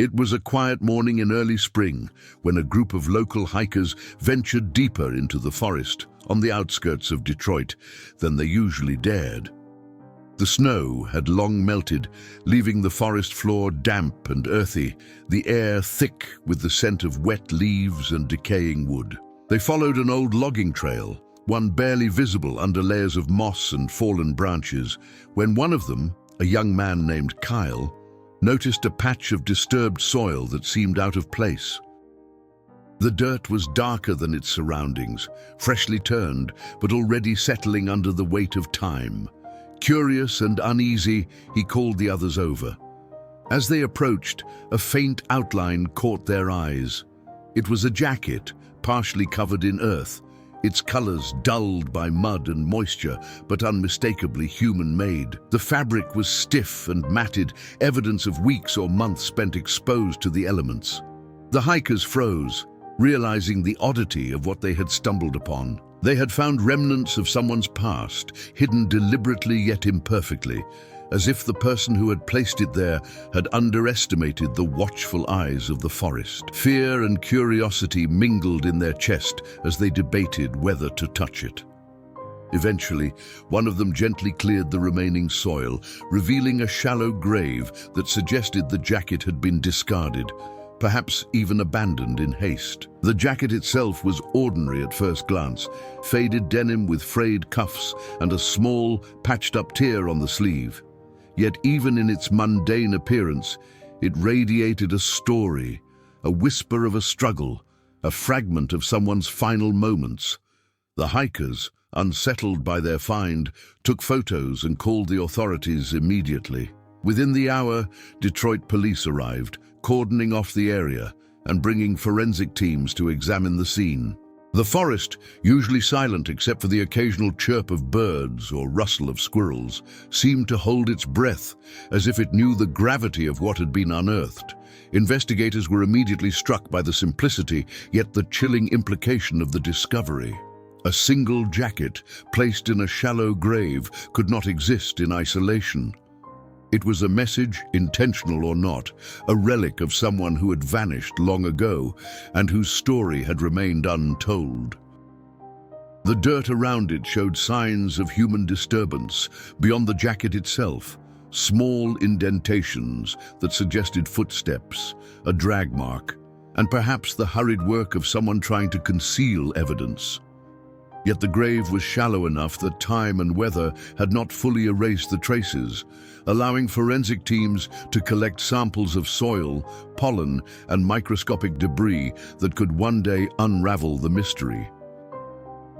It was a quiet morning in early spring when a group of local hikers ventured deeper into the forest on the outskirts of Detroit than they usually dared. The snow had long melted, leaving the forest floor damp and earthy, the air thick with the scent of wet leaves and decaying wood. They followed an old logging trail, one barely visible under layers of moss and fallen branches, when one of them, a young man named Kyle, noticed a patch of disturbed soil that seemed out of place. The dirt was darker than its surroundings, freshly turned, but already settling under the weight of time. Curious and uneasy, he called the others over. As they approached, a faint outline caught their eyes. It was a jacket, partially covered in earth, its colors dulled by mud and moisture, but unmistakably human-made. The fabric was stiff and matted, evidence of weeks or months spent exposed to the elements. The hikers froze, realizing the oddity of what they had stumbled upon. They had found remnants of someone's past, hidden deliberately yet imperfectly, as if the person who had placed it there had underestimated the watchful eyes of the forest. Fear and curiosity mingled in their chest as they debated whether to touch it. Eventually, one of them gently cleared the remaining soil, revealing a shallow grave that suggested the jacket had been discarded, perhaps even abandoned in haste. The jacket itself was ordinary at first glance, faded denim with frayed cuffs and a small, patched-up tear on the sleeve. Yet even in its mundane appearance, it radiated a story, a whisper of a struggle, a fragment of someone's final moments. The hikers, unsettled by their find, took photos and called the authorities immediately. Within the hour, Detroit police arrived, cordoning off the area and bringing forensic teams to examine the scene. The forest, usually silent except for the occasional chirp of birds or rustle of squirrels, seemed to hold its breath, as if it knew the gravity of what had been unearthed. Investigators were immediately struck by the simplicity, yet the chilling implication of the discovery. A single jacket, placed in a shallow grave, could not exist in isolation. It was a message, intentional or not, a relic of someone who had vanished long ago and whose story had remained untold. The dirt around it showed signs of human disturbance beyond the jacket itself, small indentations that suggested footsteps, a drag mark, and perhaps the hurried work of someone trying to conceal evidence. Yet the grave was shallow enough that time and weather had not fully erased the traces, allowing forensic teams to collect samples of soil, pollen, and microscopic debris that could one day unravel the mystery.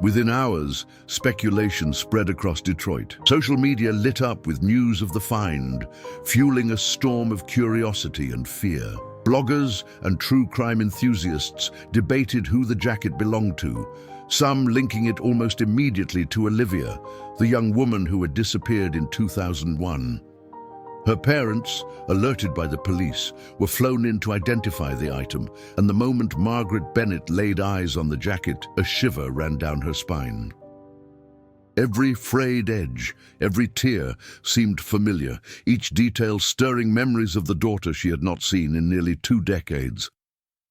Within hours, speculation spread across Detroit. Social media lit up with news of the find, fueling a storm of curiosity and fear. Bloggers and true crime enthusiasts debated who the jacket belonged to, some linking it almost immediately to Olivia, the young woman who had disappeared in 2001. Her parents, alerted by the police, were flown in to identify the item, and the moment Margaret Bennett laid eyes on the jacket, a shiver ran down her spine. Every frayed edge, every tear seemed familiar, each detail stirring memories of the daughter she had not seen in nearly 2 decades.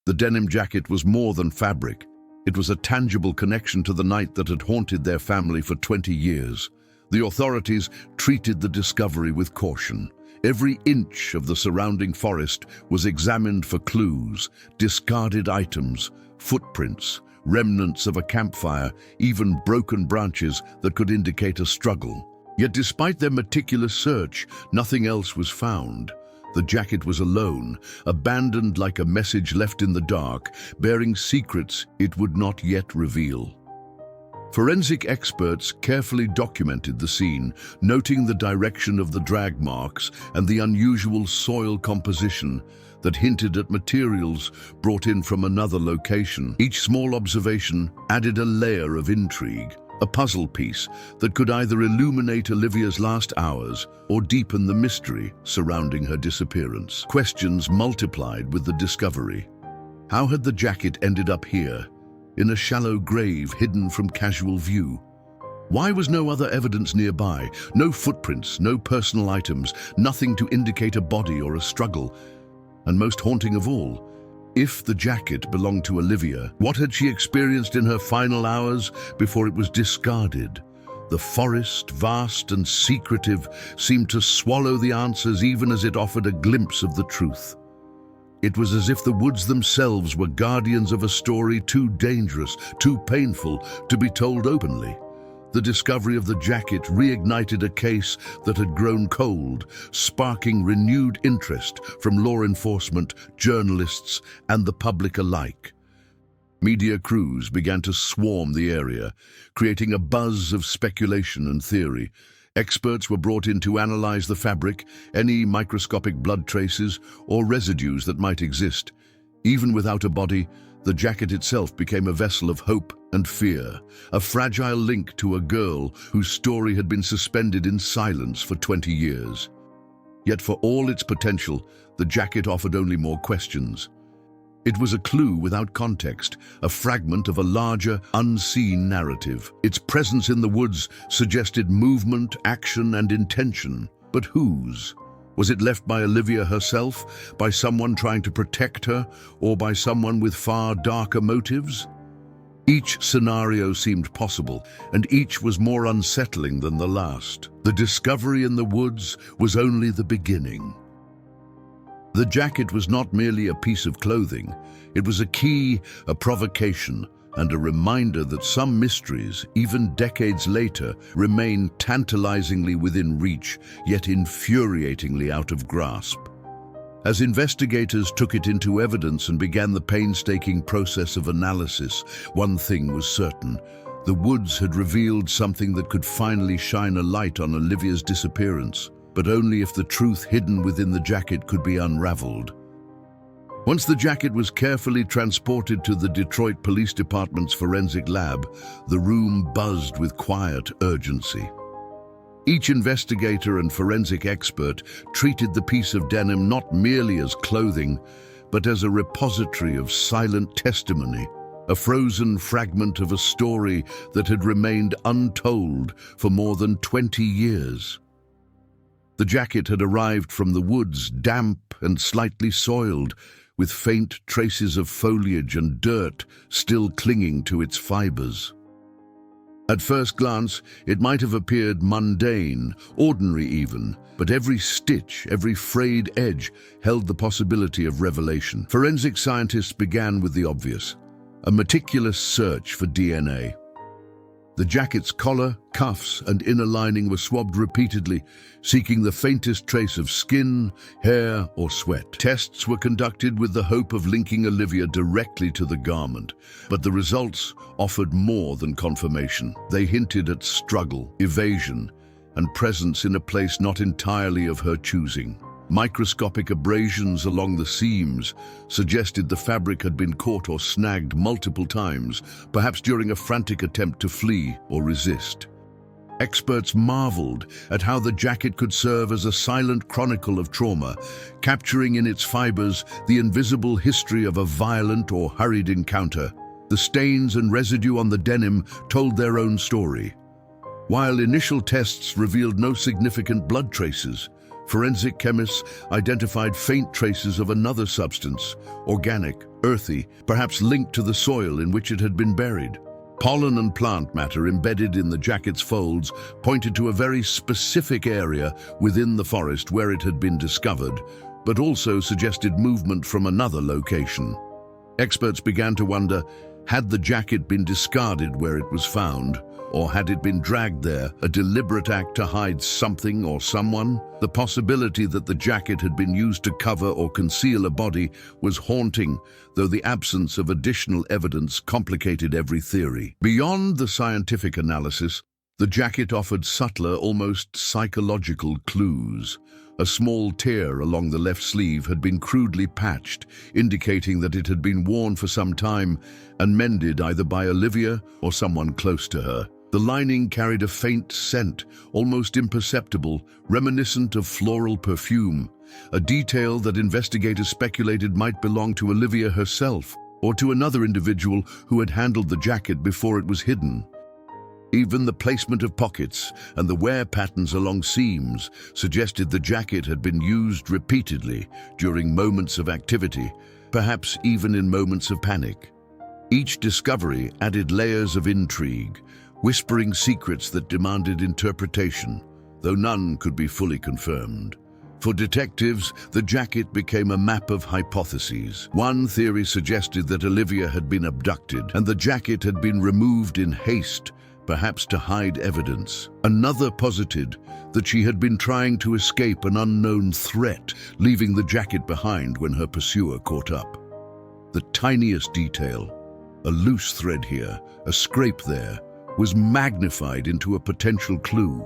The denim jacket was more than fabric. It was a tangible connection to the night that had haunted their family for 20 years. The authorities treated the discovery with caution. Every inch of the surrounding forest was examined for clues, discarded items, footprints, remnants of a campfire, even broken branches that could indicate a struggle. Yet despite their meticulous search, nothing else was found. The jacket was alone, abandoned like a message left in the dark, bearing secrets it would not yet reveal. Forensic experts carefully documented the scene, noting the direction of the drag marks and the unusual soil composition that hinted at materials brought in from another location. Each small observation added a layer of intrigue, a puzzle piece that could either illuminate Olivia's last hours or deepen the mystery surrounding her disappearance. Questions multiplied with the discovery. How had the jacket ended up here, in a shallow grave hidden from casual view? Why was no other evidence nearby? No footprints, no personal items, nothing to indicate a body or a struggle. And most haunting of all, if the jacket belonged to Olivia, what had she experienced in her final hours before it was discarded? The forest, vast and secretive, seemed to swallow the answers even as it offered a glimpse of the truth. It was as if the woods themselves were guardians of a story too dangerous, too painful to be told openly. The discovery of the jacket reignited a case that had grown cold, sparking renewed interest from law enforcement, journalists, and the public alike. Media crews began to swarm the area, creating a buzz of speculation and theory. Experts were brought in to analyze the fabric, any microscopic blood traces or residues that might exist. Even without a body, the jacket itself became a vessel of hope and fear, a fragile link to a girl whose story had been suspended in silence for 20 years. Yet for all its potential, the jacket offered only more questions. It was a clue without context, a fragment of a larger, unseen narrative. Its presence in the woods suggested movement, action, and intention. But whose? Was it left by Olivia herself, by someone trying to protect her, or by someone with far darker motives? Each scenario seemed possible, and each was more unsettling than the last. The discovery in the woods was only the beginning. The jacket was not merely a piece of clothing. It was a key, a provocation, and a reminder that some mysteries, even decades later, remain tantalizingly within reach, yet infuriatingly out of grasp. As investigators took it into evidence and began the painstaking process of analysis, one thing was certain. The woods had revealed something that could finally shine a light on Olivia's disappearance, but only if the truth hidden within the jacket could be unraveled. Once the jacket was carefully transported to the Detroit Police Department's forensic lab, the room buzzed with quiet urgency. Each investigator and forensic expert treated the piece of denim not merely as clothing, but as a repository of silent testimony, a frozen fragment of a story that had remained untold for more than 20 years. The jacket had arrived from the woods, damp and slightly soiled, with faint traces of foliage and dirt still clinging to its fibers. At first glance, it might have appeared mundane, ordinary even, but every stitch, every frayed edge held the possibility of revelation. Forensic scientists began with the obvious, a meticulous search for DNA. The jacket's collar, cuffs, and inner lining were swabbed repeatedly, seeking the faintest trace of skin, hair, or sweat. Tests were conducted with the hope of linking Olivia directly to the garment, but the results offered more than confirmation. They hinted at struggle, evasion, and presence in a place not entirely of her choosing. Microscopic abrasions along the seams suggested the fabric had been caught or snagged multiple times, perhaps during a frantic attempt to flee or resist. Experts marveled at how the jacket could serve as a silent chronicle of trauma, capturing in its fibers the invisible history of a violent or hurried encounter. The stains and residue on the denim told their own story. While initial tests revealed no significant blood traces, forensic chemists identified faint traces of another substance, organic, earthy, perhaps linked to the soil in which it had been buried. Pollen and plant matter embedded in the jacket's folds pointed to a very specific area within the forest where it had been discovered, but also suggested movement from another location. Experts began to wonder, had the jacket been discarded where it was found? Or had it been dragged there, a deliberate act to hide something or someone? The possibility that the jacket had been used to cover or conceal a body was haunting, though the absence of additional evidence complicated every theory. Beyond the scientific analysis, the jacket offered subtler, almost psychological clues. A small tear along the left sleeve had been crudely patched, indicating that it had been worn for some time and mended either by Olivia or someone close to her. The lining carried a faint scent, almost imperceptible, reminiscent of floral perfume, a detail that investigators speculated might belong to Olivia herself or to another individual who had handled the jacket before it was hidden. Even the placement of pockets and the wear patterns along seams suggested the jacket had been used repeatedly during moments of activity, perhaps even in moments of panic. Each discovery added layers of intrigue, whispering secrets that demanded interpretation, though none could be fully confirmed. For detectives, the jacket became a map of hypotheses. One theory suggested that Olivia had been abducted and the jacket had been removed in haste, perhaps to hide evidence. Another posited that she had been trying to escape an unknown threat, leaving the jacket behind when her pursuer caught up. The tiniest detail, a loose thread here, a scrape there, was magnified into a potential clue,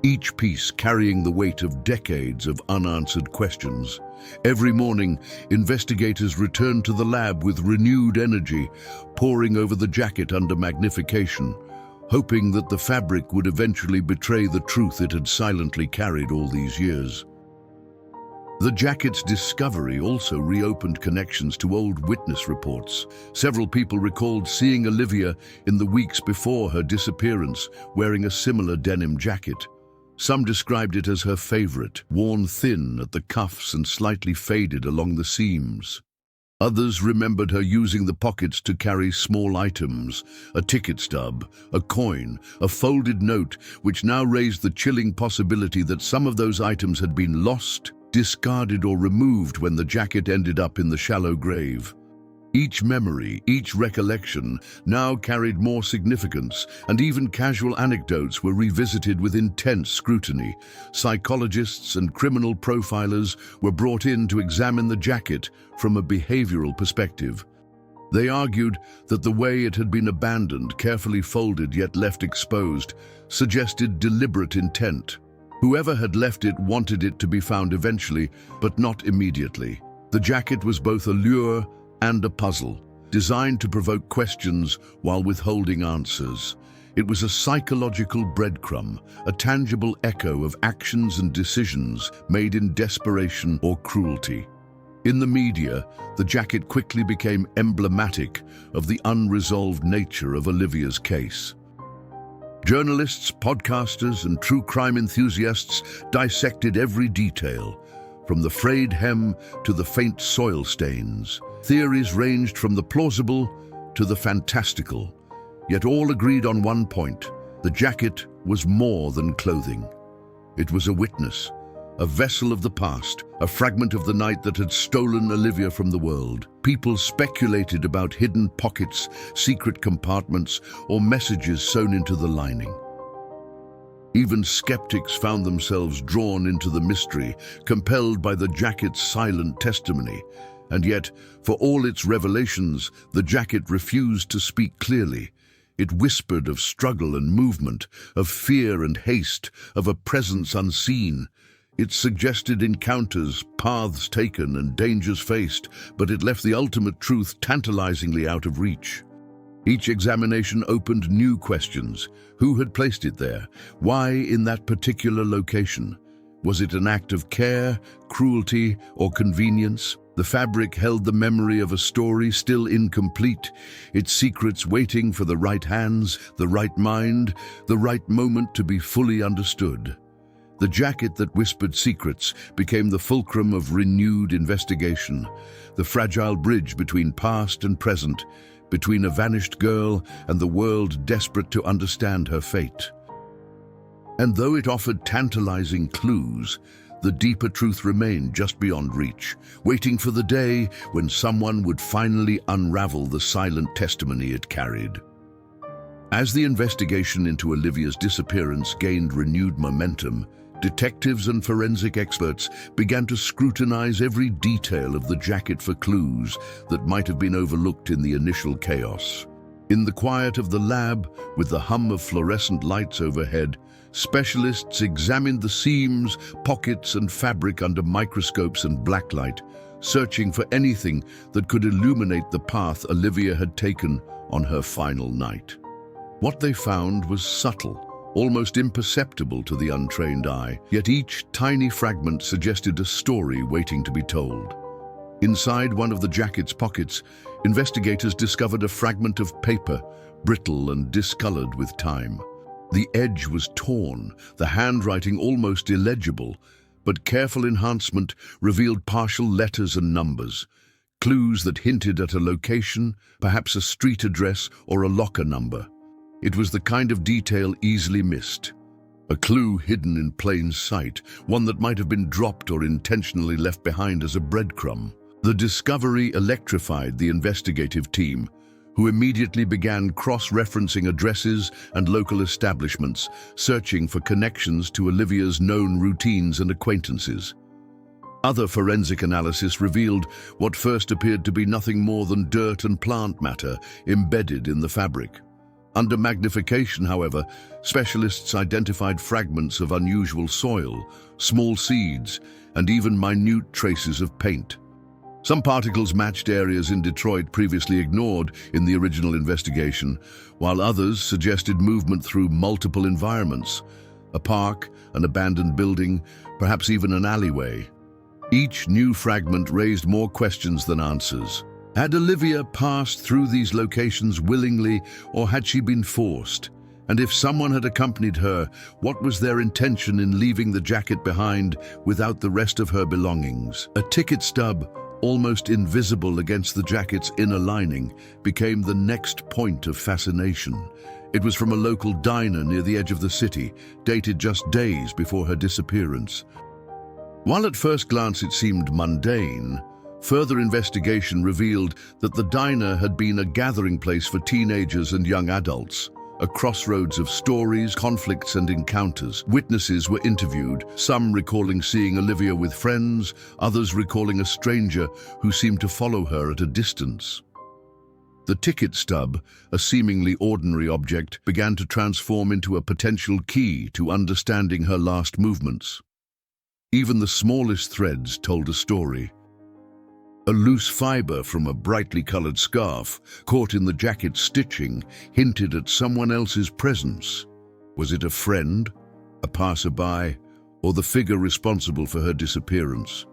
each piece carrying the weight of decades of unanswered questions. Every morning, investigators returned to the lab with renewed energy, poring over the jacket under magnification, hoping that the fabric would eventually betray the truth it had silently carried all these years. The jacket's discovery also reopened connections to old witness reports. Several people recalled seeing Olivia in the weeks before her disappearance wearing a similar denim jacket. Some described it as her favorite, worn thin at the cuffs and slightly faded along the seams. Others remembered her using the pockets to carry small items, a ticket stub, a coin, a folded note, which now raised the chilling possibility that some of those items had been lost, discarded or removed when the jacket ended up in the shallow grave. Each memory, each recollection now carried more significance, and even casual anecdotes were revisited with intense scrutiny. Psychologists and criminal profilers were brought in to examine the jacket from a behavioral perspective. They argued that the way it had been abandoned, carefully folded yet left exposed, suggested deliberate intent. Whoever had left it wanted it to be found eventually, but not immediately. The jacket was both a lure and a puzzle, designed to provoke questions while withholding answers. It was a psychological breadcrumb, a tangible echo of actions and decisions made in desperation or cruelty. In the media, the jacket quickly became emblematic of the unresolved nature of Olivia's case. Journalists, podcasters, and true crime enthusiasts dissected every detail, from the frayed hem to the faint soil stains. Theories ranged from the plausible to the fantastical, yet all agreed on one point: the jacket was more than clothing. It was a witness, a vessel of the past, a fragment of the night that had stolen Olivia from the world. People speculated about hidden pockets, secret compartments, or messages sewn into the lining. Even skeptics found themselves drawn into the mystery, compelled by the jacket's silent testimony. And yet, for all its revelations, the jacket refused to speak clearly. It whispered of struggle and movement, of fear and haste, of a presence unseen. It suggested encounters, paths taken, and dangers faced, but it left the ultimate truth tantalizingly out of reach. Each examination opened new questions. Who had placed it there? Why in that particular location? Was it an act of care, cruelty, or convenience? The fabric held the memory of a story still incomplete, its secrets waiting for the right hands, the right mind, the right moment to be fully understood. The jacket that whispered secrets became the fulcrum of renewed investigation, the fragile bridge between past and present, between a vanished girl and the world desperate to understand her fate. And though it offered tantalizing clues, the deeper truth remained just beyond reach, waiting for the day when someone would finally unravel the silent testimony it carried. As the investigation into Olivia's disappearance gained renewed momentum, detectives and forensic experts began to scrutinize every detail of the jacket for clues that might have been overlooked in the initial chaos. In the quiet of the lab, with the hum of fluorescent lights overhead, specialists examined the seams, pockets, and fabric under microscopes and blacklight, searching for anything that could illuminate the path Olivia had taken on her final night. What they found was subtle, almost imperceptible to the untrained eye, yet each tiny fragment suggested a story waiting to be told. Inside one of the jacket's pockets, investigators discovered a fragment of paper, brittle and discolored with time. The edge was torn, the handwriting almost illegible, but careful enhancement revealed partial letters and numbers, clues that hinted at a location, perhaps a street address or a locker number. It was the kind of detail easily missed. A clue hidden in plain sight, one that might have been dropped or intentionally left behind as a breadcrumb. The discovery electrified the investigative team, who immediately began cross-referencing addresses and local establishments, searching for connections to Olivia's known routines and acquaintances. Other forensic analysis revealed what first appeared to be nothing more than dirt and plant matter embedded in the fabric. Under magnification, however, specialists identified fragments of unusual soil, small seeds, and even minute traces of paint. Some particles matched areas in Detroit previously ignored in the original investigation, while others suggested movement through multiple environments: a park, an abandoned building, perhaps even an alleyway. Each new fragment raised more questions than answers. Had Olivia passed through these locations willingly, or had she been forced? And if someone had accompanied her, what was their intention in leaving the jacket behind without the rest of her belongings? A ticket stub, almost invisible against the jacket's inner lining, became the next point of fascination. It was from a local diner near the edge of the city, dated just days before her disappearance. While at first glance it seemed mundane, further investigation revealed that the diner had been a gathering place for teenagers and young adults, a crossroads of stories, conflicts, and encounters. Witnesses were interviewed, some recalling seeing Olivia with friends, others recalling a stranger who seemed to follow her at a distance. The ticket stub, a seemingly ordinary object, began to transform into a potential key to understanding her last movements. Even the smallest threads told a story. A loose fiber from a brightly colored scarf, caught in the jacket's stitching, hinted at someone else's presence. Was it a friend, a passerby, or the figure responsible for her disappearance?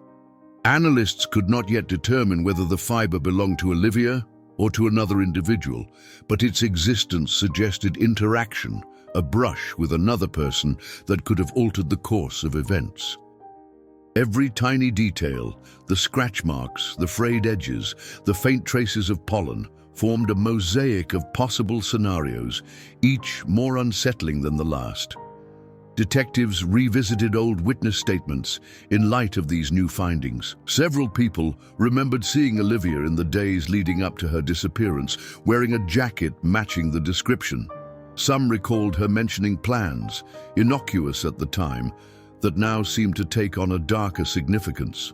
Analysts could not yet determine whether the fiber belonged to Olivia or to another individual, but its existence suggested interaction, a brush with another person that could have altered the course of events. Every tiny detail, the scratch marks, the frayed edges, the faint traces of pollen, formed a mosaic of possible scenarios, each more unsettling than the last. Detectives revisited old witness statements in light of these new findings. Several people remembered seeing Olivia in the days leading up to her disappearance, wearing a jacket matching the description. Some recalled her mentioning plans, innocuous at the time, that now seemed to take on a darker significance.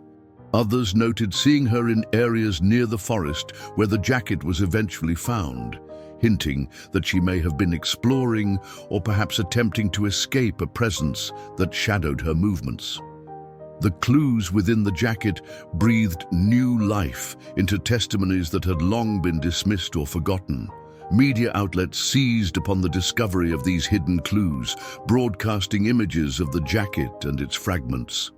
Others noted seeing her in areas near the forest where the jacket was eventually found, hinting that she may have been exploring or perhaps attempting to escape a presence that shadowed her movements. The clues within the jacket breathed new life into testimonies that had long been dismissed or forgotten. Media outlets seized upon the discovery of these hidden clues, broadcasting images of the jacket and its fragments.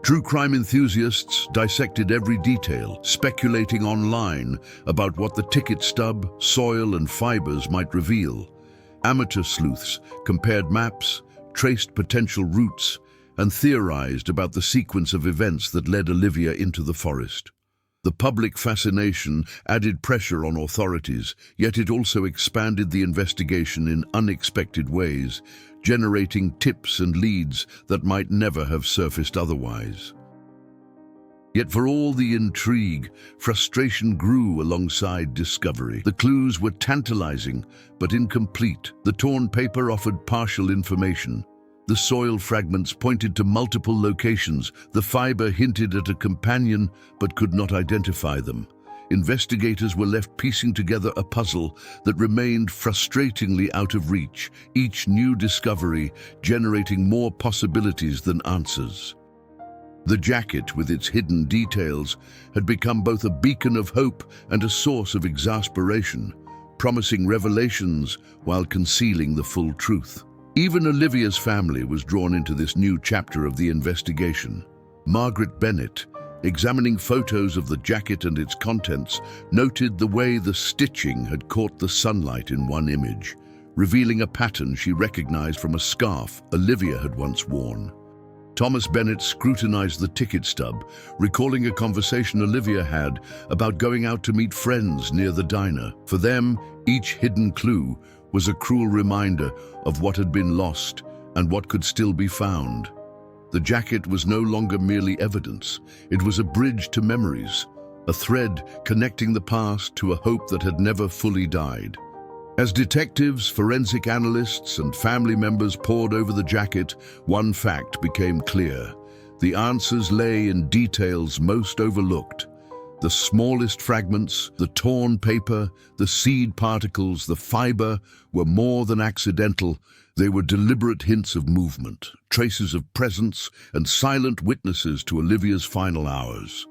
True crime enthusiasts dissected every detail, speculating online about what the ticket stub, soil, and fibers might reveal. Amateur sleuths compared maps, traced potential routes, and theorized about the sequence of events that led Olivia into the forest. The public fascination added pressure on authorities, yet it also expanded the investigation in unexpected ways, generating tips and leads that might never have surfaced otherwise. Yet for all the intrigue, frustration grew alongside discovery. The clues were tantalizing, but incomplete. The torn paper offered partial information. The soil fragments pointed to multiple locations. The fiber hinted at a companion, but could not identify them. Investigators were left piecing together a puzzle that remained frustratingly out of reach, each new discovery generating more possibilities than answers. The jacket, with its hidden details, had become both a beacon of hope and a source of exasperation, promising revelations while concealing the full truth. Even Olivia's family was drawn into this new chapter of the investigation. Margaret Bennett, examining photos of the jacket and its contents, noted the way the stitching had caught the sunlight in one image, revealing a pattern she recognized from a scarf Olivia had once worn. Thomas Bennett scrutinized the ticket stub, recalling a conversation Olivia had about going out to meet friends near the diner. For them, each hidden clue was a cruel reminder of what had been lost and what could still be found. The jacket was no longer merely evidence. It was a bridge to memories, a thread connecting the past to a hope that had never fully died. As detectives, forensic analysts, and family members pored over the jacket, one fact became clear. The answers lay in details most overlooked. The smallest fragments, the torn paper, the seed particles, the fiber were more than accidental. They were deliberate hints of movement, traces of presence, and silent witnesses to Olivia's final hours.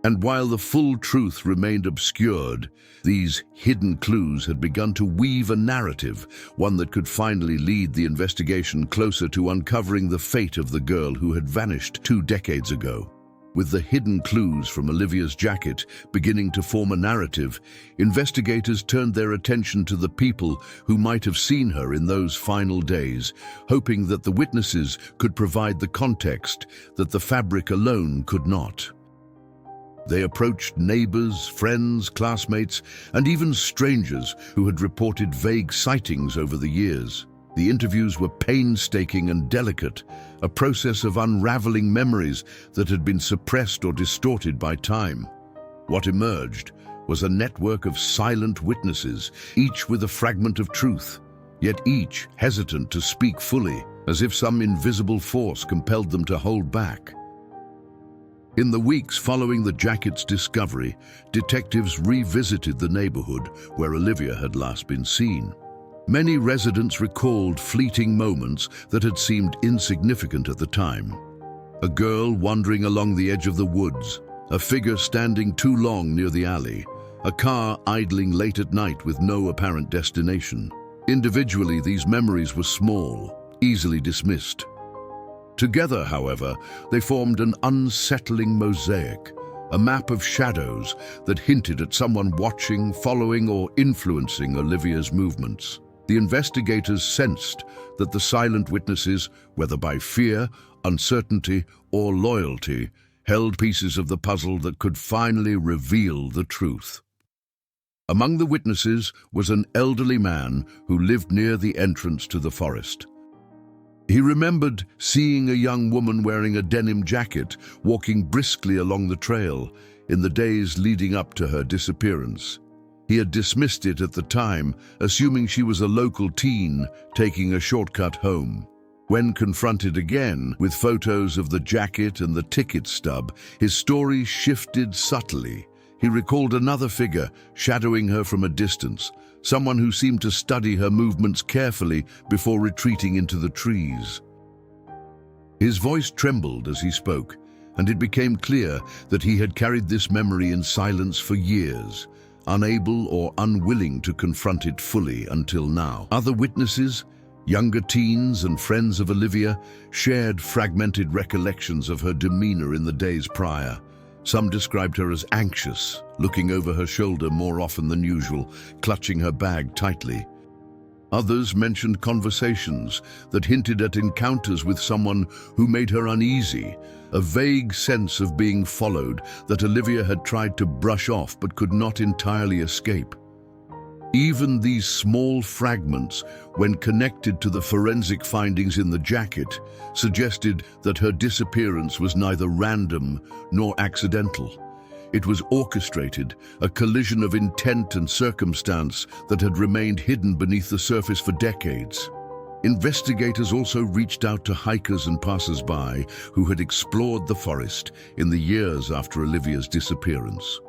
And while the full truth remained obscured, these hidden clues had begun to weave a narrative, one that could finally lead the investigation closer to uncovering the fate of the girl who had vanished 2 decades ago. With the hidden clues from Olivia's jacket beginning to form a narrative, investigators turned their attention to the people who might have seen her in those final days, hoping that the witnesses could provide the context that the fabric alone could not. They approached neighbors, friends, classmates, and even strangers who had reported vague sightings over the years. The interviews were painstaking and delicate, a process of unraveling memories that had been suppressed or distorted by time. What emerged was a network of silent witnesses, each with a fragment of truth, yet each hesitant to speak fully, as if some invisible force compelled them to hold back. In the weeks following the jacket's discovery, detectives revisited the neighborhood where Olivia had last been seen. Many residents recalled fleeting moments that had seemed insignificant at the time. A girl wandering along the edge of the woods, a figure standing too long near the alley, a car idling late at night with no apparent destination. Individually, these memories were small, easily dismissed. Together, however, they formed an unsettling mosaic, a map of shadows that hinted at someone watching, following, or influencing Olivia's movements. The investigators sensed that the silent witnesses, whether by fear, uncertainty, or loyalty, held pieces of the puzzle that could finally reveal the truth. Among the witnesses was an elderly man who lived near the entrance to the forest. He remembered seeing a young woman wearing a denim jacket walking briskly along the trail in the days leading up to her disappearance. He had dismissed it at the time, assuming she was a local teen taking a shortcut home. When confronted again with photos of the jacket and the ticket stub, his story shifted subtly. He recalled another figure shadowing her from a distance, someone who seemed to study her movements carefully before retreating into the trees. His voice trembled as he spoke, and it became clear that he had carried this memory in silence for years, unable or unwilling to confront it fully until now. Other witnesses, younger teens and friends of Olivia, shared fragmented recollections of her demeanor in the days prior. Some described her as anxious, looking over her shoulder more often than usual, clutching her bag tightly. Others mentioned conversations that hinted at encounters with someone who made her uneasy, a vague sense of being followed that Olivia had tried to brush off but could not entirely escape. Even these small fragments, when connected to the forensic findings in the jacket, suggested that her disappearance was neither random nor accidental. It was orchestrated, a collision of intent and circumstance that had remained hidden beneath the surface for decades. Investigators also reached out to hikers and passers-by who had explored the forest in the years after Olivia's disappearance.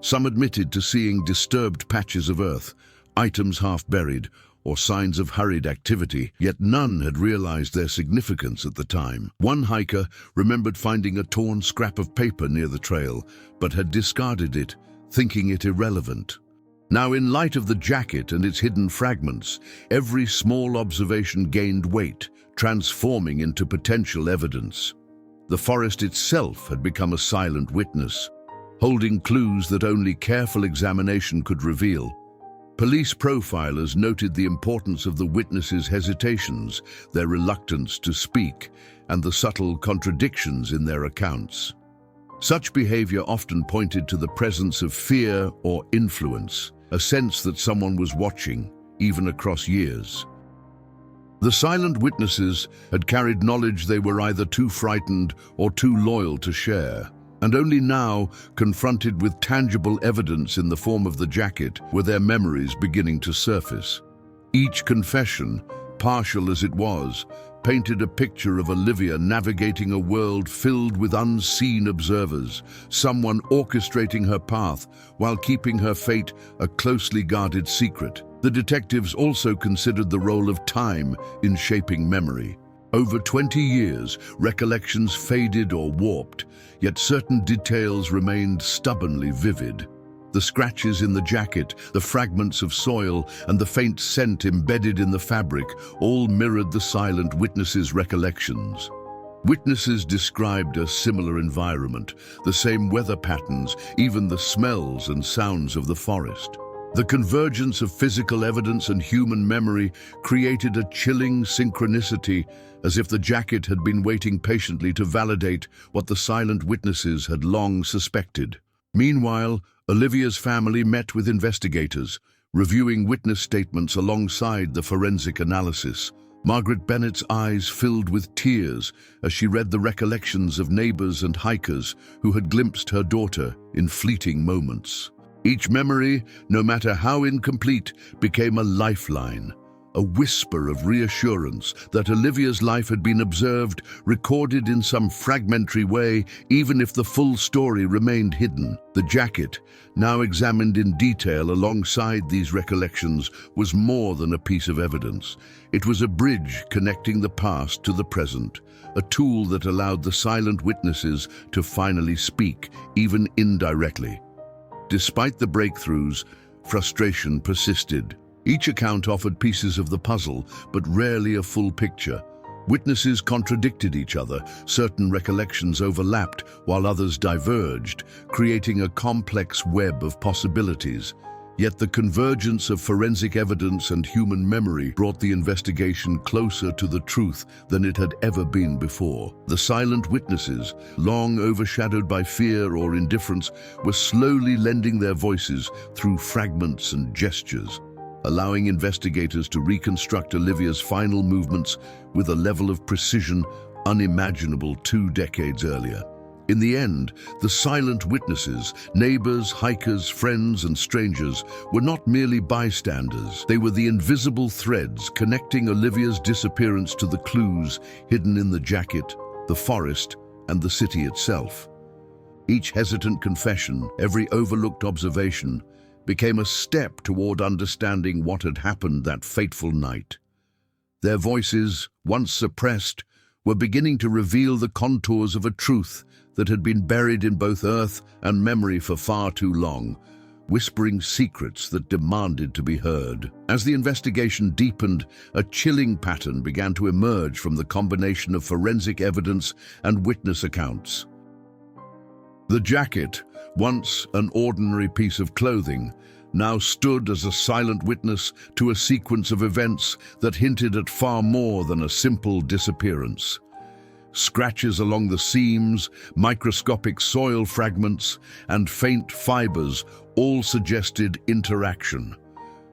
Some admitted to seeing disturbed patches of earth, items half buried, or signs of hurried activity, yet none had realized their significance at the time. One hiker remembered finding a torn scrap of paper near the trail, but had discarded it, thinking it irrelevant. Now, in light of the jacket and its hidden fragments, every small observation gained weight, transforming into potential evidence. The forest itself had become a silent witness, holding clues that only careful examination could reveal. Police profilers noted the importance of the witnesses' hesitations, their reluctance to speak, and the subtle contradictions in their accounts. Such behavior often pointed to the presence of fear or influence, a sense that someone was watching, even across years. The silent witnesses had carried knowledge they were either too frightened or too loyal to share, and only now, confronted with tangible evidence in the form of the jacket, were their memories beginning to surface. Each confession, partial as it was, painted a picture of Olivia navigating a world filled with unseen observers, someone orchestrating her path while keeping her fate a closely guarded secret. The detectives also considered the role of time in shaping memory. Over 20 years, recollections faded or warped, yet certain details remained stubbornly vivid. The scratches in the jacket, the fragments of soil, and the faint scent embedded in the fabric all mirrored the silent witnesses' recollections. Witnesses described a similar environment, the same weather patterns, even the smells and sounds of the forest. The convergence of physical evidence and human memory created a chilling synchronicity, as if the jacket had been waiting patiently to validate what the silent witnesses had long suspected. Meanwhile, Olivia's family met with investigators, reviewing witness statements alongside the forensic analysis. Margaret Bennett's eyes filled with tears as she read the recollections of neighbors and hikers who had glimpsed her daughter in fleeting moments. Each memory, no matter how incomplete, became a lifeline, a whisper of reassurance that Olivia's life had been observed, recorded in some fragmentary way, even if the full story remained hidden. The jacket, now examined in detail alongside these recollections, was more than a piece of evidence. It was a bridge connecting the past to the present, a tool that allowed the silent witnesses to finally speak, even indirectly. Despite the breakthroughs, frustration persisted. Each account offered pieces of the puzzle, but rarely a full picture. Witnesses contradicted each other, certain recollections overlapped while others diverged, creating a complex web of possibilities. Yet the convergence of forensic evidence and human memory brought the investigation closer to the truth than it had ever been before. The silent witnesses, long overshadowed by fear or indifference, were slowly lending their voices through fragments and gestures, allowing investigators to reconstruct Olivia's final movements with a level of precision unimaginable 2 decades earlier. In the end, the silent witnesses, neighbors, hikers, friends, and strangers, were not merely bystanders. They were the invisible threads connecting Olivia's disappearance to the clues hidden in the jacket, the forest, and the city itself. Each hesitant confession, every overlooked observation, became a step toward understanding what had happened that fateful night. Their voices, once suppressed, were beginning to reveal the contours of a truth that had been buried in both earth and memory for far too long, whispering secrets that demanded to be heard. As the investigation deepened, a chilling pattern began to emerge from the combination of forensic evidence and witness accounts. The jacket, once an ordinary piece of clothing, now stood as a silent witness to a sequence of events that hinted at far more than a simple disappearance. Scratches along the seams, microscopic soil fragments, and faint fibers all suggested interaction,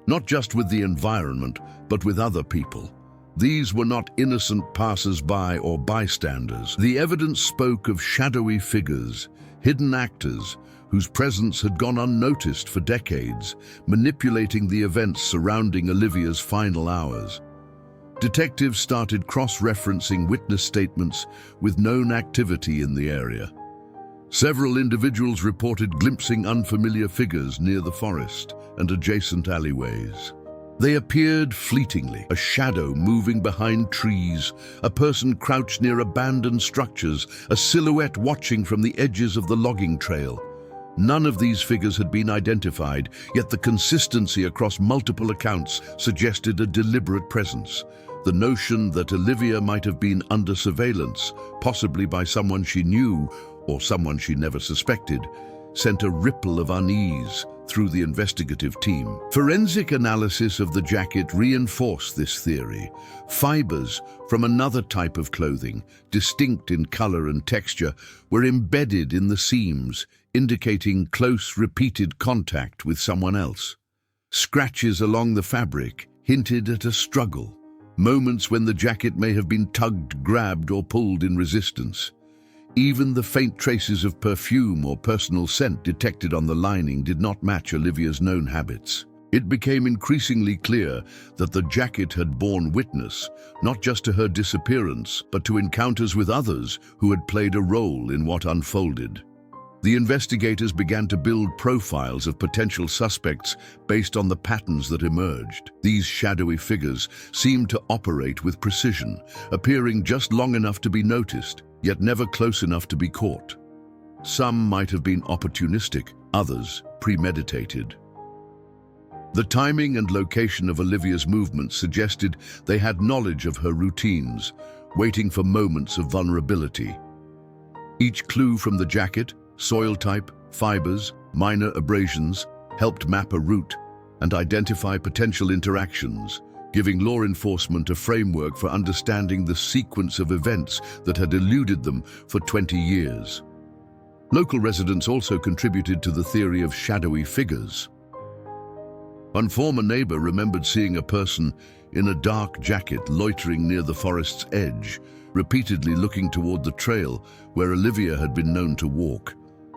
not just with the environment, but with other people. These were not innocent passers-by or bystanders. The evidence spoke of shadowy figures, hidden actors, whose presence had gone unnoticed for decades, manipulating the events surrounding Olivia's final hours. Detectives started cross-referencing witness statements with known activity in the area. Several individuals reported glimpsing unfamiliar figures near the forest and adjacent alleyways. They appeared fleetingly, a shadow moving behind trees, a person crouched near abandoned structures, a silhouette watching from the edges of the logging trail. None of these figures had been identified, yet the consistency across multiple accounts suggested a deliberate presence. The notion that Olivia might have been under surveillance, possibly by someone she knew or someone she never suspected, sent a ripple of unease through the investigative team. Forensic analysis of the jacket reinforced this theory. Fibers from another type of clothing, distinct in color and texture, were embedded in the seams, indicating close, repeated contact with someone else. Scratches along the fabric hinted at a struggle, moments when the jacket may have been tugged, grabbed, or pulled in resistance. Even the faint traces of perfume or personal scent detected on the lining did not match Olivia's known habits. It became increasingly clear that the jacket had borne witness, not just to her disappearance, but to encounters with others who had played a role in what unfolded. The investigators began to build profiles of potential suspects based on the patterns that emerged. These shadowy figures seemed to operate with precision, appearing just long enough to be noticed, yet never close enough to be caught. Some might have been opportunistic, others premeditated. The timing and location of Olivia's movements suggested they had knowledge of her routines, waiting for moments of vulnerability. Each clue from the jacket, soil type, fibers, minor abrasions, helped map a route and identify potential interactions, giving law enforcement a framework for understanding the sequence of events that had eluded them for 20 years. Local residents also contributed to the theory of shadowy figures. One former neighbor remembered seeing a person in a dark jacket loitering near the forest's edge, repeatedly looking toward the trail where Olivia had been known to walk.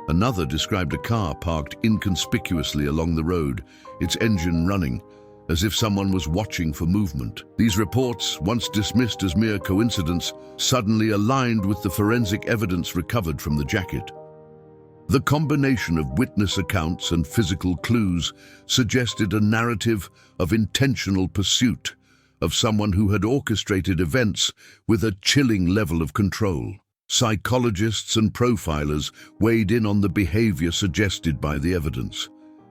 Another described a car parked inconspicuously along the road, its engine running, as if someone was watching for movement. These reports, once dismissed as mere coincidence, suddenly aligned with the forensic evidence recovered from the jacket. The combination of witness accounts and physical clues suggested a narrative of intentional pursuit, of someone who had orchestrated events with a chilling level of control. Psychologists and profilers weighed in on the behavior suggested by the evidence.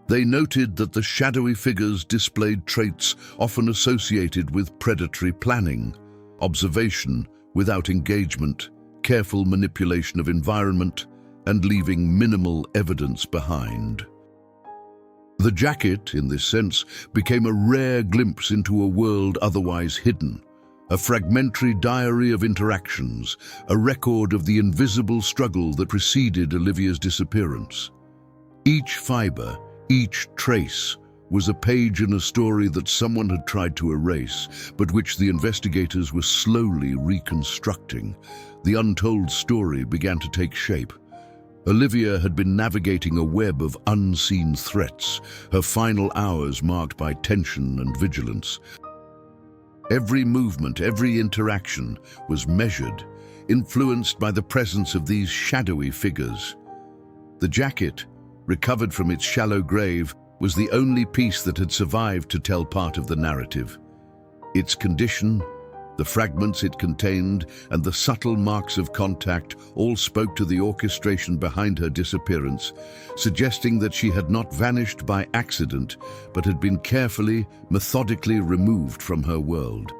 They noted that the shadowy figures displayed traits often associated with predatory planning, observation without engagement, careful manipulation of environment, and leaving minimal evidence behind. The jacket, in this sense, became a rare glimpse into a world otherwise hidden, a fragmentary diary of interactions, a record of the invisible struggle that preceded Olivia's disappearance. Each fiber, each trace, was a page in a story that someone had tried to erase, but which the investigators were slowly reconstructing. The untold story began to take shape. Olivia had been navigating a web of unseen threats, her final hours marked by tension and vigilance. Every movement, every interaction was measured, influenced by the presence of these shadowy figures. The jacket, recovered from its shallow grave, was the only piece that had survived to tell part of the narrative. Its condition, the fragments it contained, and the subtle marks of contact all spoke to the orchestration behind her disappearance, suggesting that she had not vanished by accident, but had been carefully, methodically removed from her world.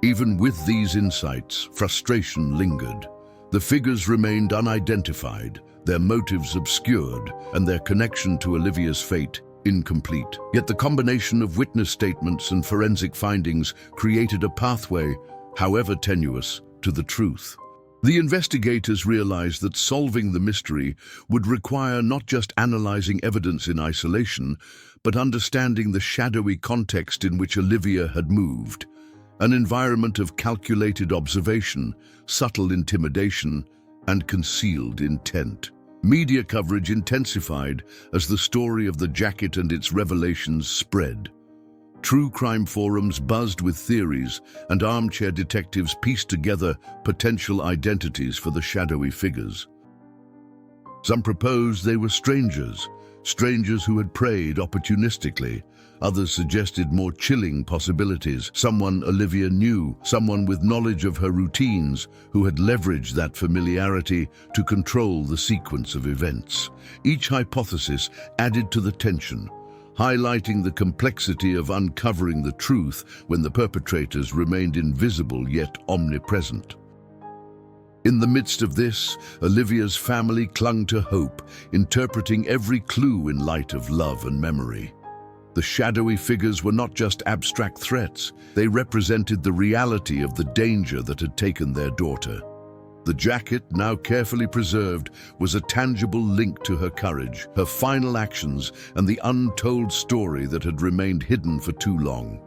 Even with these insights, frustration lingered. The figures remained unidentified, their motives obscured, and their connection to Olivia's fate incomplete. Yet the combination of witness statements and forensic findings created a pathway, however tenuous, to the truth. The investigators realized that solving the mystery would require not just analyzing evidence in isolation, but understanding the shadowy context in which Olivia had moved, an environment of calculated observation, subtle intimidation, and concealed intent. Media coverage intensified as the story of the jacket and its revelations spread. True crime forums buzzed with theories, and armchair detectives pieced together potential identities for the shadowy figures. Some proposed they were strangers who had preyed opportunistically. Others suggested more chilling possibilities, someone Olivia knew, someone with knowledge of her routines, who had leveraged that familiarity to control the sequence of events. Each hypothesis added to the tension, highlighting the complexity of uncovering the truth when the perpetrators remained invisible yet omnipresent. In the midst of this, Olivia's family clung to hope, interpreting every clue in light of love and memory. The shadowy figures were not just abstract threats, they represented the reality of the danger that had taken their daughter. The jacket, now carefully preserved, was a tangible link to her courage, her final actions, and the untold story that had remained hidden for too long.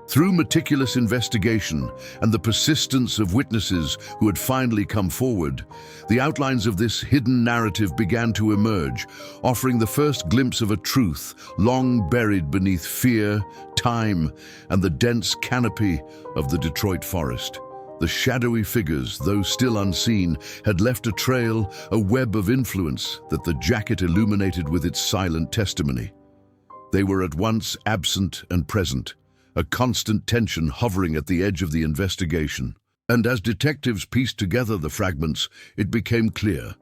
Through meticulous investigation and the persistence of witnesses who had finally come forward, the outlines of this hidden narrative began to emerge, offering the first glimpse of a truth long buried beneath fear, time, and the dense canopy of the Detroit forest. The shadowy figures, though still unseen, had left a trail, a web of influence that the jacket illuminated with its silent testimony. They were at once absent and present, a constant tension hovering at the edge of the investigation. And as detectives pieced together the fragments, it became clear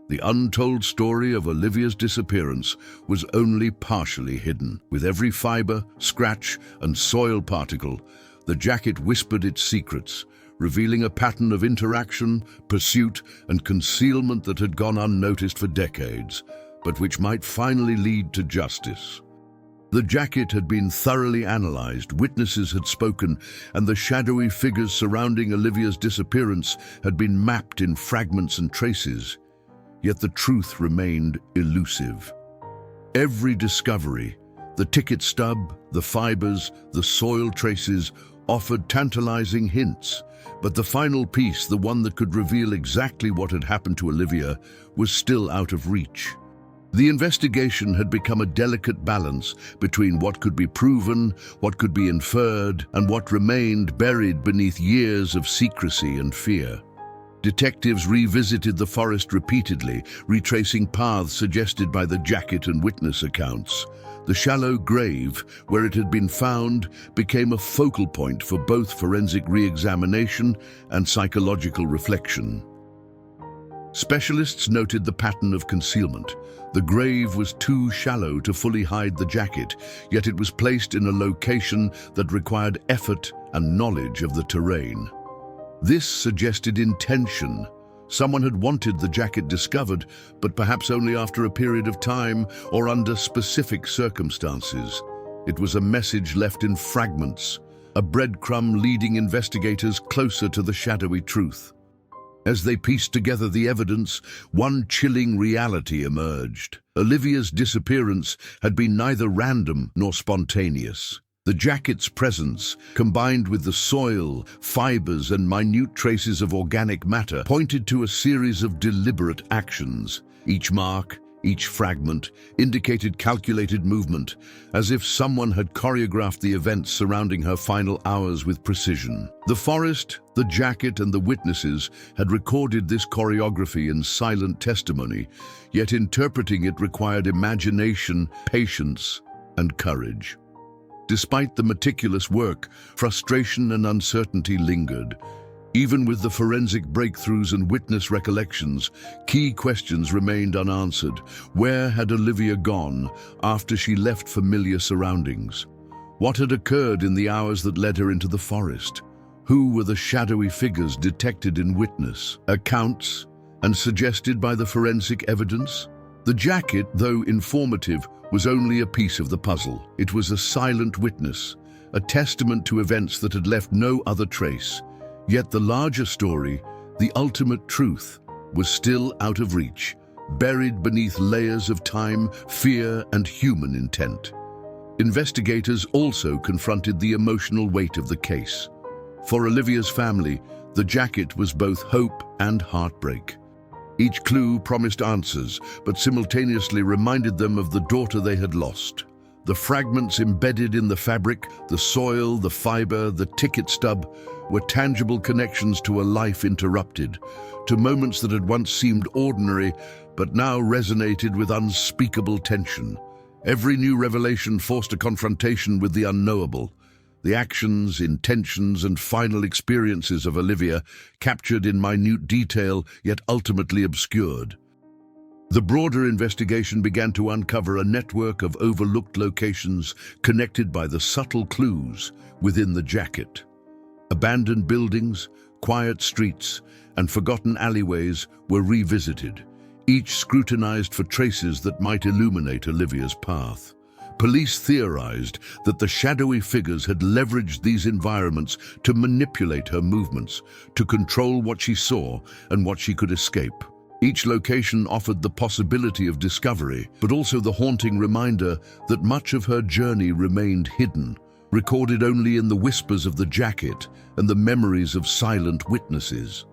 the untold story of Olivia's disappearance was only partially hidden. With every fiber, scratch, and soil particle, the jacket whispered its secrets, revealing a pattern of interaction, pursuit, and concealment that had gone unnoticed for decades, but which might finally lead to justice. The jacket had been thoroughly analyzed, witnesses had spoken, and the shadowy figures surrounding Olivia's disappearance had been mapped in fragments and traces. Yet the truth remained elusive. Every discovery, the ticket stub, the fibers, the soil traces, offered tantalizing hints, but the final piece, the one that could reveal exactly what had happened to Olivia, was still out of reach. The investigation had become a delicate balance between what could be proven, what could be inferred, and what remained buried beneath years of secrecy and fear. Detectives revisited the forest repeatedly, retracing paths suggested by the jacket and witness accounts. The shallow grave, where it had been found, became a focal point for both forensic re-examination and psychological reflection. Specialists noted the pattern of concealment. The grave was too shallow to fully hide the jacket, yet it was placed in a location that required effort and knowledge of the terrain. This suggested intention. Someone had wanted the jacket discovered, but perhaps only after a period of time or under specific circumstances. It was a message left in fragments, a breadcrumb leading investigators closer to the shadowy truth. As they pieced together the evidence, one chilling reality emerged. Olivia's disappearance had been neither random nor spontaneous. The jacket's presence, combined with the soil, fibers, and minute traces of organic matter, pointed to a series of deliberate actions. Each mark, each fragment, indicated calculated movement, as if someone had choreographed the events surrounding her final hours with precision. The forest, the jacket, and the witnesses had recorded this choreography in silent testimony, yet interpreting it required imagination, patience, and courage. Despite the meticulous work, frustration and uncertainty lingered. Even with the forensic breakthroughs and witness recollections, key questions remained unanswered. Where had Olivia gone after she left familiar surroundings? What had occurred in the hours that led her into the forest? Who were the shadowy figures detected in witness accounts and suggested by the forensic evidence? The jacket, though informative, was only a piece of the puzzle. It was a silent witness, a testament to events that had left no other trace. Yet the larger story, the ultimate truth, was still out of reach, buried beneath layers of time, fear, and human intent. Investigators also confronted the emotional weight of the case. For Olivia's family, the jacket was both hope and heartbreak. Each clue promised answers, but simultaneously reminded them of the daughter they had lost. The fragments embedded in the fabric, the soil, the fiber, the ticket stub, were tangible connections to a life interrupted, to moments that had once seemed ordinary, but now resonated with unspeakable tension. Every new revelation forced a confrontation with the unknowable. The actions, intentions, and final experiences of Olivia, captured in minute detail, yet ultimately obscured. The broader investigation began to uncover a network of overlooked locations connected by the subtle clues within the jacket. Abandoned buildings, quiet streets, and forgotten alleyways were revisited, each scrutinized for traces that might illuminate Olivia's path. Police theorized that the shadowy figures had leveraged these environments to manipulate her movements, to control what she saw and what she could escape. Each location offered the possibility of discovery, but also the haunting reminder that much of her journey remained hidden, recorded only in the whispers of the jacket and the memories of silent witnesses.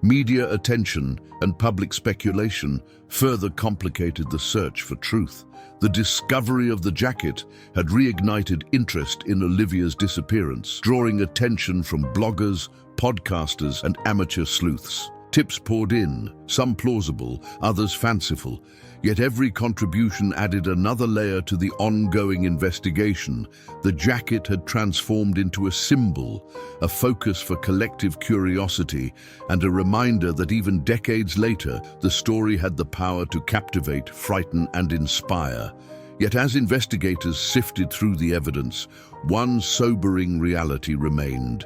Media attention and public speculation further complicated the search for truth. The discovery of the jacket had reignited interest in Olivia's disappearance, drawing attention from bloggers, podcasters, and amateur sleuths. Tips poured in, some plausible, others fanciful, yet every contribution added another layer to the ongoing investigation. The jacket had transformed into a symbol, a focus for collective curiosity, and a reminder that even decades later, the story had the power to captivate, frighten, and inspire. Yet as investigators sifted through the evidence, one sobering reality remained.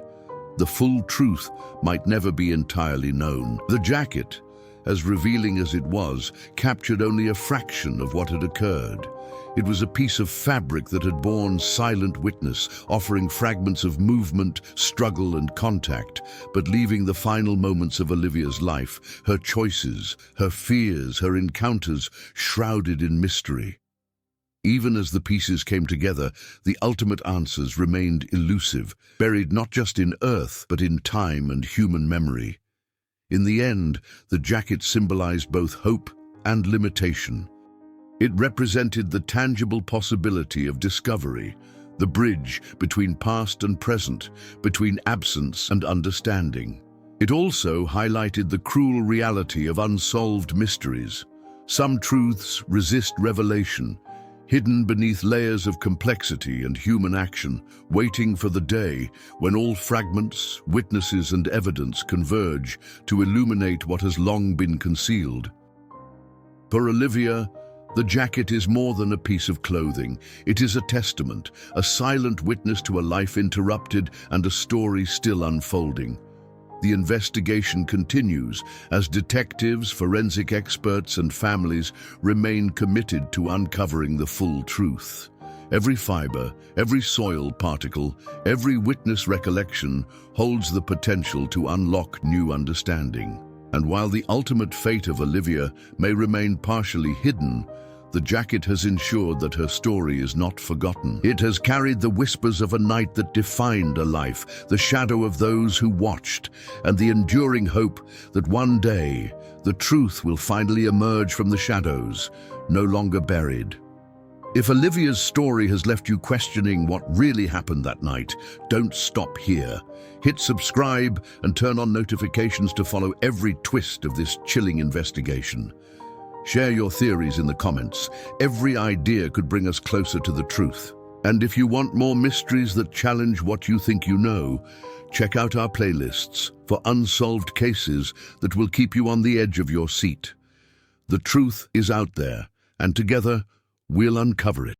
The full truth might never be entirely known. The jacket, as revealing as it was, captured only a fraction of what had occurred. It was a piece of fabric that had borne silent witness, offering fragments of movement, struggle, and contact, but leaving the final moments of Olivia's life, her choices, her fears, her encounters, shrouded in mystery. Even as the pieces came together, the ultimate answers remained elusive, buried not just in earth, but in time and human memory. In the end, the jacket symbolized both hope and limitation. It represented the tangible possibility of discovery, the bridge between past and present, between absence and understanding. It also highlighted the cruel reality of unsolved mysteries. Some truths resist revelation, hidden beneath layers of complexity and human action, waiting for the day when all fragments, witnesses, and evidence converge to illuminate what has long been concealed. For Olivia, the jacket is more than a piece of clothing. It is a testament, a silent witness to a life interrupted and a story still unfolding. The investigation continues as detectives, forensic experts, and families remain committed to uncovering the full truth. Every fiber, every soil particle, every witness recollection holds the potential to unlock new understanding. And while the ultimate fate of Olivia may remain partially hidden, the jacket has ensured that her story is not forgotten. It has carried the whispers of a night that defined a life, the shadow of those who watched, and the enduring hope that one day the truth will finally emerge from the shadows, no longer buried. If Olivia's story has left you questioning what really happened that night, don't stop here. Hit subscribe and turn on notifications to follow every twist of this chilling investigation. Share your theories in the comments. Every idea could bring us closer to the truth. And if you want more mysteries that challenge what you think you know, check out our playlists for unsolved cases that will keep you on the edge of your seat. The truth is out there, and together we'll uncover it.